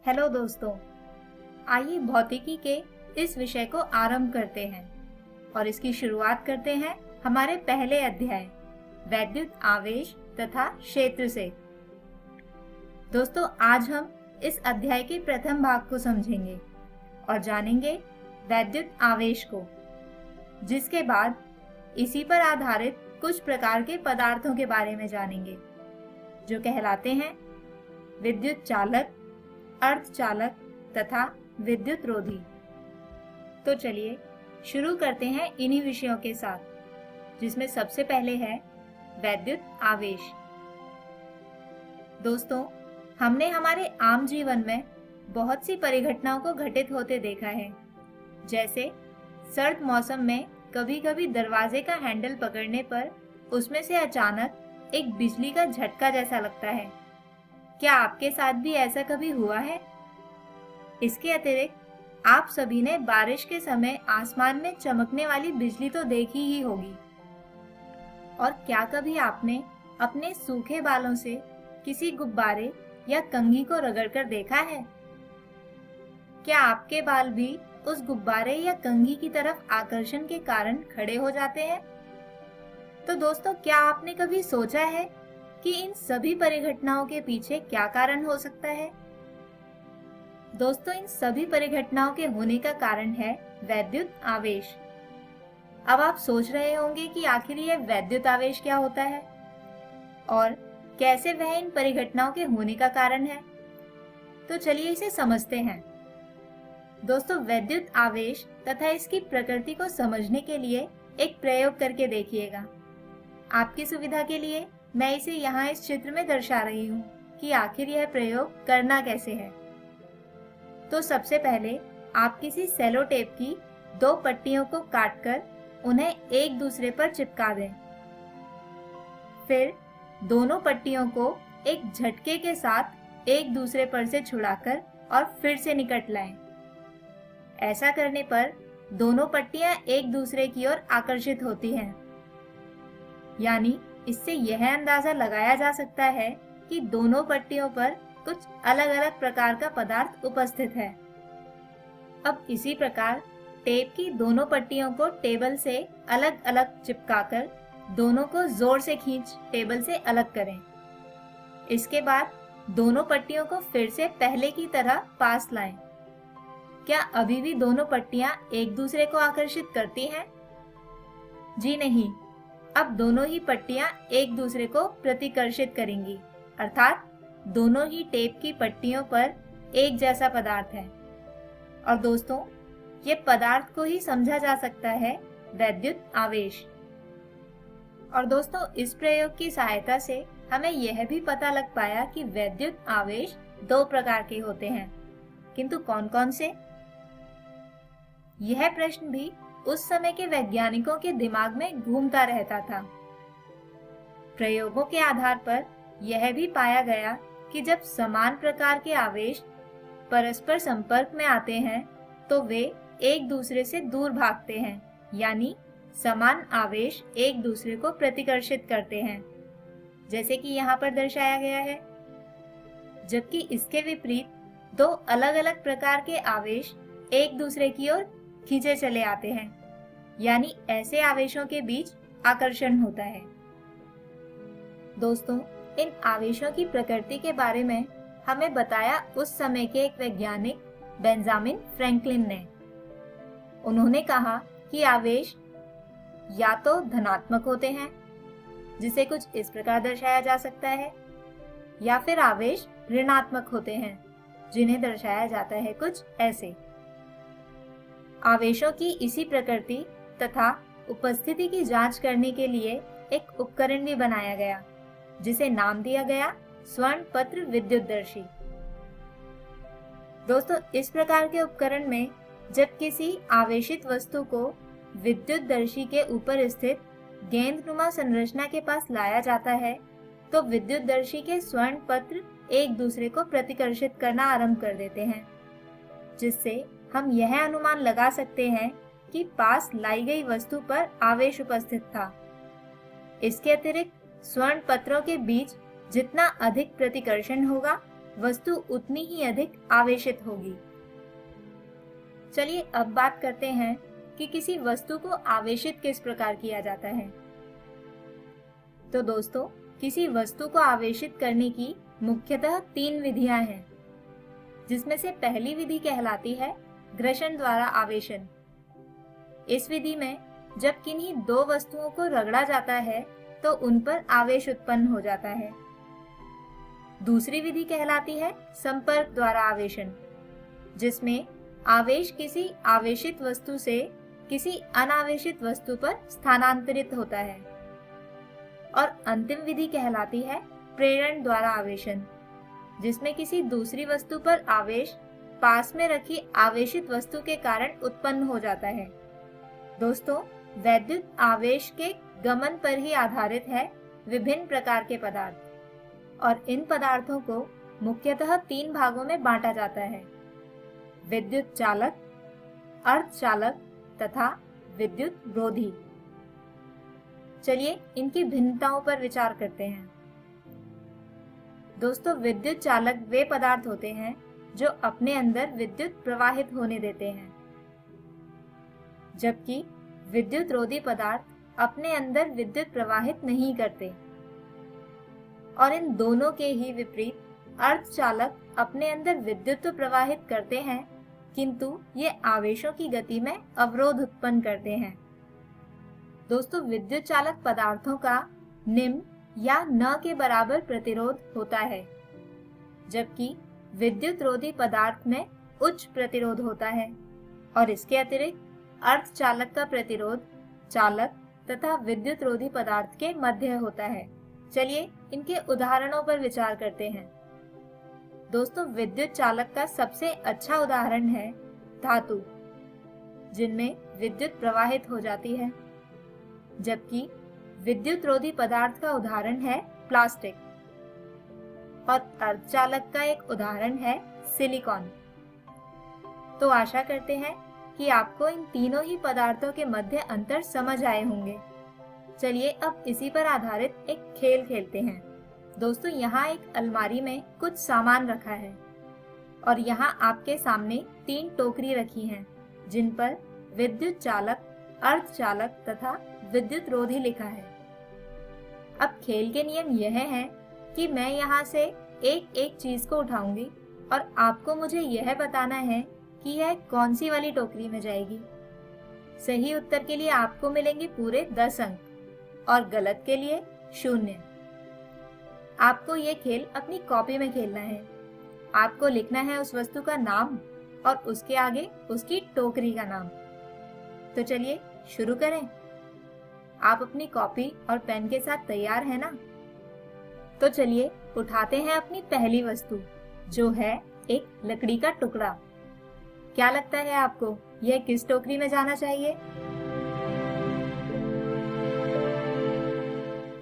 Hello दोस्तों, आइए भौतिकी के इस विषय को आरंभ करते हैं और इसकी शुरुआत करते हैं हमारे पहले अध्याय वैद्युत आवेश तथा क्षेत्र से। दोस्तों, आज हम इस अध्याय के प्रथम भाग को समझेंगे और जानेंगे वैद्युत आवेश को, जिसके बाद इसी पर आधारित कुछ प्रकार के पदार्थों के बारे में जानेंगे जो कहलाते हैं विद्युत चालक, अर्धचालक तथा विद्युत रोधी। तो चलिए शुरू करते हैं इन्हीं विषयों के साथ, जिसमें सबसे पहले है वैद्युत आवेश। दोस्तों, हमने हमारे आम जीवन में बहुत सी परिघटनाओं को घटित होते देखा है। जैसे सर्द मौसम में कभी कभी दरवाजे का हैंडल पकड़ने पर उसमें से अचानक एक बिजली का झटका जैसा लगता है। क्या आपके साथ भी ऐसा कभी हुआ है? इसके अतिरिक्त आप सभी ने बारिश के समय आसमान में चमकने वाली बिजली तो देखी ही होगी। और क्या कभी आपने अपने सूखे बालों से किसी गुब्बारे या कंघी को रगड़कर देखा है? क्या आपके बाल भी उस गुब्बारे या कंघी की तरफ आकर्षण के कारण खड़े हो जाते हैं? तो दोस्तों, क्या आपने कभी सोचा है कि इन सभी परिघटनाओं के पीछे क्या कारण हो सकता है? दोस्तों, इन सभी परिघटनाओं के होने का कारण है वैद्युत आवेश। अब आप सोच रहे होंगे कि आखिर यह वैद्युत आवेश क्या होता है और कैसे वह इन परिघटनाओं के होने का कारण है। तो चलिए इसे समझते हैं। दोस्तों, वैद्युत आवेश तथा इसकी प्रकृति को समझने के लिए एक प्रयोग करके देखिएगा। आपकी सुविधा के लिए मैं इसे यहाँ इस चित्र में दर्शा रही हूँ कि आखिर यह प्रयोग करना कैसे है। तो सबसे पहले आप किसी सेलो टेप की दो पट्टियों को काटकर उन्हें एक दूसरे पर चिपका दें। फिर दोनों पट्टियों को एक झटके के साथ एक दूसरे पर से छुड़ाकर और फिर से निकट लाएं। ऐसा करने पर दोनों पट्टियां एक दूसरे की ओर आकर्षित होती हैं। यानी इससे यह अंदाजा लगाया जा सकता है कि दोनों पट्टियों पर कुछ अलग अलग प्रकार का पदार्थ उपस्थित है। अब इसी प्रकार टेप की दोनों पट्टियों को टेबल से अलग अलग चिपकाकर दोनों को जोर से खींच टेबल से अलग करें। इसके बाद दोनों पट्टियों को फिर से पहले की तरह पास लाएं। क्या अभी भी दोनों पट्टियां एक दूसरे को आकर्षित करती हैं? जी नहीं, अब दोनों ही पट्टियां एक दूसरे को प्रतिकर्षित करेंगी, अर्थात दोनों ही टेप की पट्टियों पर एक जैसा पदार्थ है। और दोस्तों, ये पदार्थ को ही समझा जा सकता है वैद्युत आवेश। और दोस्तों, इस प्रयोग की सहायता से हमें यह भी पता लग पाया कि वैद्युत आवेश दो प्रकार के होते हैं, किंतु कौन कौन से? यह प्रश्न भी उस समय के वैज्ञानिकों के दिमाग में घूमता रहता था। प्रयोगों के आधार पर यह भी पाया गया कि जब समान प्रकार के आवेश परस्पर संपर्क में आते हैं तो वे एक दूसरे से दूर भागते हैं, यानी समान आवेश एक दूसरे को प्रतिकर्षित करते हैं, जैसे कि यहाँ पर दर्शाया गया है। जबकि इसके विपरीत दो अलग अलग प्रकार के आवेश एक दूसरे की ओर खींचे चले आते हैं, यानी ऐसे आवेशों के बीच आकर्षण होता है। दोस्तों, इन आवेशों की प्रकृति के बारे में हमें बताया उस समय के एक वैज्ञानिक बेंजामिन फ्रैंकलिन ने। उन्होंने कहा कि आवेश या तो धनात्मक होते हैं, जिसे कुछ इस प्रकार दर्शाया जा सकता है, या फिर आवेश ऋणात्मक होते हैं, जिन्हें दर्शाया जाता है कुछ ऐसे। आवेशों की इसी प्रकृति तथा उपस्थिति की जांच करने के लिए एक उपकरण भी बनाया गया, जिसे नाम दिया गया स्वर्णपत्र विद्युतदर्शी। दोस्तों, इस प्रकार के उपकरण में जब किसी आवेशित वस्तु को विद्युतदर्शी के ऊपर स्थित गेंदनुमा संरचना के पास लाया जाता है तो विद्युतदर्शी के स्वर्णपत्र एक दूसरे को प्रतिकर्षित करना आरंभ कर देते हैं, जिससे हम यह अनुमान लगा सकते हैं कि पास लाई गई वस्तु पर आवेश उपस्थित था। इसके अतिरिक्त स्वर्ण पत्रों के बीच जितना अधिक प्रतिकर्षण होगा वस्तु उतनी ही अधिक आवेशित होगी। चलिए अब बात करते हैं कि किसी वस्तु को आवेशित किस प्रकार किया जाता है। तो दोस्तों, किसी वस्तु को आवेशित करने की मुख्यतः 3 विधियां हैं, जिसमें से पहली विधि कहलाती है घर्षण द्वारा आवेशन। इस विधि में जब किन्हीं 2 वस्तुओं को रगड़ा जाता है तो उन पर आवेश उत्पन्न हो जाता है। दूसरी विधि कहलाती है संपर्क द्वारा आवेशन, जिसमें आवेश किसी आवेशित वस्तु से किसी अनावेशित वस्तु पर स्थानांतरित होता है। और अंतिम विधि कहलाती है प्रेरण द्वारा आवेशन, जिसमें किसी दूसरी वस्तु पर आवेश पास में रखी आवेशित वस्तु के कारण उत्पन्न हो जाता है। दोस्तों, वैद्युत आवेश के गमन पर ही आधारित है विभिन्न प्रकार के पदार्थ, और इन पदार्थों को मुख्यतः 3 भागों में बांटा जाता है: विद्युत चालक, अर्धचालक तथा विद्युत रोधी। चलिए इनकी भिन्नताओं पर विचार करते हैं। दोस्तों, विद्युत चालक वे पदार्थ होते हैं जो अपने अंदर विद्युत प्रवाहित होने देते हैं, जबकि विद्युत रोधी पदार्थ अपने अंदर विद्युत प्रवाहित नहीं करते। और इन दोनों के ही विपरीत अर्धचालक अपने अंदर विद्युत तो प्रवाहित करते हैं, किंतु ये आवेशों की गति में अवरोध उत्पन्न करते हैं। दोस्तों, विद्युत चालक पदार्थों का निम्न या न के बराबर प्रतिरोध होता है, जबकि विद्युत रोधी पदार्थ में उच्च प्रतिरोध होता है। और इसके अतिरिक्त अर्धचालक का प्रतिरोध चालक तथा विद्युत रोधी पदार्थ के मध्य होता है। चलिए इनके उदाहरणों पर विचार करते हैं। दोस्तों, विद्युत चालक का सबसे अच्छा उदाहरण है धातु, जिनमें विद्युत प्रवाहित हो जाती है, जबकि विद्युत रोधी पदार्थ का उदाहरण है प्लास्टिक। और अर्धचालक का एक उदाहरण है सिलिकॉन। तो आशा करते हैं कि आपको इन तीनों ही पदार्थों के मध्य अंतर समझ आए होंगे। चलिए अब इसी पर आधारित एक खेल खेलते हैं। दोस्तों, यहाँ एक अलमारी में कुछ सामान रखा है और यहाँ आपके सामने 3 टोकरी रखी हैं, जिन पर विद्युत चालक, अर्धचालक तथा विद्युत रोधी लिखा है। अब खेल के नियम यह हैं कि मैं यहाँ से एक एक चीज को उठाऊंगी और आपको मुझे यह बताना है कि यह कौन सी वाली टोकरी में जाएगी। सही उत्तर के लिए आपको मिलेंगे पूरे 10 अंक और गलत के लिए 0। आपको ये खेल अपनी कॉपी में खेलना है। आपको लिखना है उस वस्तु का नाम और उसके आगे उसकी टोकरी का नाम। तो चलिए शुरू करें। आप अपनी कॉपी और पेन के साथ तैयार हैं ना? तो चलिए उठाते हैं अपनी पहली वस्तु, जो है एक लकड़ी का टुकड़ा। क्या लगता है आपको, यह किस टोकरी में जाना चाहिए?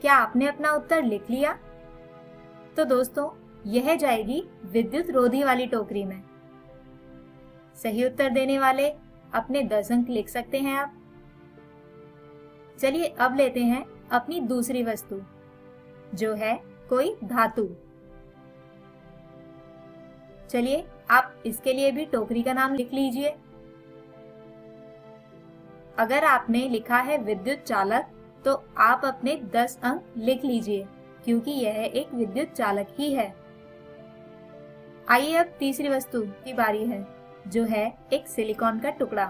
क्या आपने अपना उत्तर लिख लिया? तो दोस्तों, यह जाएगी विद्युत रोधी वाली टोकरी में। सही उत्तर देने वाले अपने 10 अंक लिख सकते हैं आप। चलिए अब लेते हैं अपनी दूसरी वस्तु, जो है कोई धातु। चलिए आप इसके लिए भी टोकरी का नाम लिख लीजिए। अगर आपने लिखा है विद्युत चालक, तो आप अपने 10 अंक लिख लीजिए, क्योंकि यह एक विद्युत चालक ही है। आइए अब तीसरी वस्तु की बारी है, जो है एक सिलिकॉन का टुकड़ा।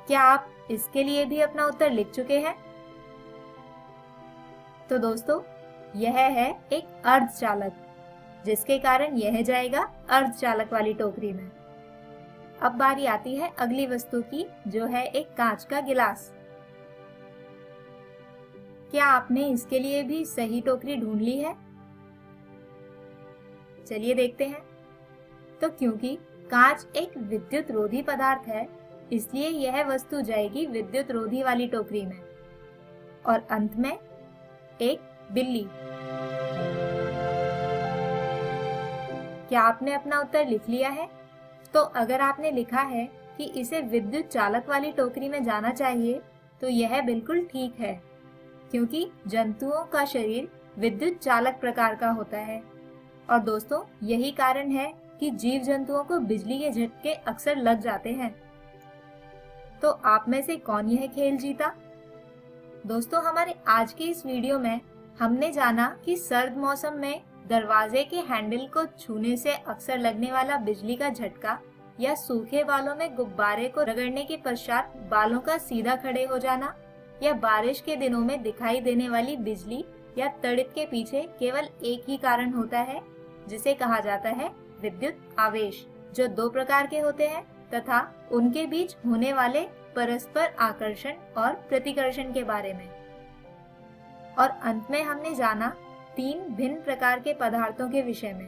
क्या आप इसके लिए भी अपना उत्तर लिख चुके हैं? तो दोस्तों, यह है एक अर्धचालक, जिसके कारण यह जाएगा अर्धचालक वाली टोकरी में। अब बारी आती है अगली वस्तु की, जो है एक कांच का गिलास। क्या आपने इसके लिए भी सही टोकरी ढूंढ ली है? चलिए देखते हैं। तो क्योंकि कांच एक विद्युत रोधी पदार्थ है, इसलिए यह वस्तु जाएगी विद्युत रोधी वाली टोकरी में। और अंत में एक बिल्ली। क्या आपने अपना उत्तर लिख लिया है? तो अगर आपने लिखा है कि इसे विद्युत चालक वाली टोकरी में जाना चाहिए, तो यह बिल्कुल ठीक है, क्योंकि जंतुओं का शरीर विद्युत चालक प्रकार का होता है और दोस्तों, यही कारण है कि जीव जंतुओं को बिजली के झटके अक्सर लग जाते हैं। तो आप में से कौन यह खेल जीता? दोस्तों, हमारे आज की इस वीडियो में हमने जाना कि सर्द मौसम में दरवाजे के हैंडल को छूने से अक्सर लगने वाला बिजली का झटका या सूखे बालों में गुब्बारे को रगड़ने के पश्चात बालों का सीधा खड़े हो जाना या बारिश के दिनों में दिखाई देने वाली बिजली या तड़ित के पीछे केवल एक ही कारण होता है, जिसे कहा जाता है विद्युत आवेश, जो 2 प्रकार के होते हैं तथा उनके बीच होने वाले परस्पर आकर्षण और प्रतिकर्षण के बारे में। और अंत में हमने जाना 3 भिन्न प्रकार के पदार्थों के विषय में।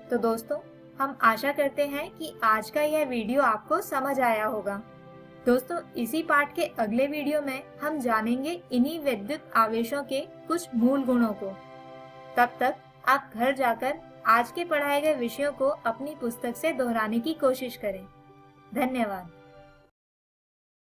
तो दोस्तों, हम आशा करते हैं कि आज का यह वीडियो आपको समझ आया होगा। दोस्तों, इसी पाठ के अगले वीडियो में हम जानेंगे इन्हीं विद्युत आवेशों के कुछ मूल गुणों को। तब तक आप घर जाकर आज के पढ़ाए गए विषयों को अपनी पुस्तक से दोहराने की कोशिश करें। धन्यवाद।